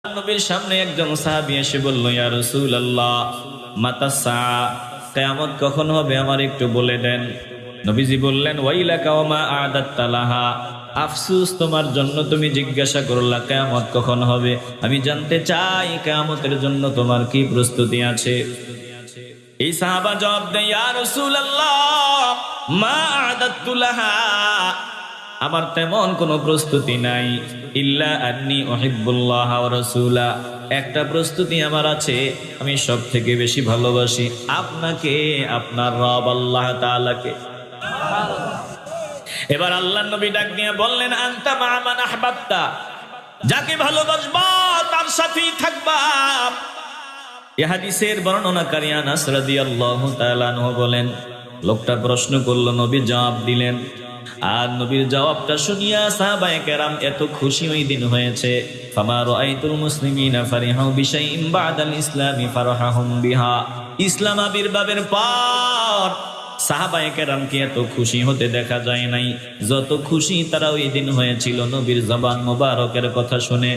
নবীর সামনে একজন সাহাবী এসে বলল, ইয়া রাসূলুল্লাহ, মাতা সাআ, কিয়ামত কখন হবে আমার একটু বলে দেন। নবীজি বললেন, ওয়াইলাকা ওয়া মা আ'দাত্তা লাহা, আফসোস তোমার জন্য, তুমি জিজ্ঞাসা করলা কিয়ামত কখন হবে। আমি জানতে চাই কিয়ামতের জন্য তোমার কি প্রস্তুতি আছে। এই সাহাবা জবাব দেয়, ইয়া রাসূলুল্লাহ, মা আ'দাত্তু লাহা, আমার তেমন কোনো প্রস্তুতি নাই। ইল্লা আন্নী উহিব্বুল্লাহ ওয়া রাসূলা, একটা প্রস্তুতি আমার আছে, আমি সব থেকে বেশি ভালোবাসি আপনাকে, আপনার রব আল্লাহ তাআলাকে। এবার আল্লাহর নবী ডাক দিয়ে বললেন, আনতা মা মান আহবাবতা, যাকে ভালোবাসবা তার সাথেই থাকবা। এই হাদিসের বর্ণনাকারী আনাস রাদিয়াল্লাহু তাআলা আনহু বলেন, লোকটা প্রশ্ন করলো, নবী জবাব দিলেন। আর নবীর জবাবটা শুনিয়া সাহাবায়ে কেরাম এত খুশি ওই দিন হয়েছে, ফামা রাআইতুল মুসলিমিনা ফারিহু বিশাইইন বাদাল ইসলামি ফারহাহুম বিহা, ইসলাম আবির্ভাবের পর সাহাবায়ে কেরামকে এত খুশি হতে দেখা যায় নাই, যত খুশি তারা ওই দিন হয়েছিল নবীর জবান মোবারকের কথা শুনে।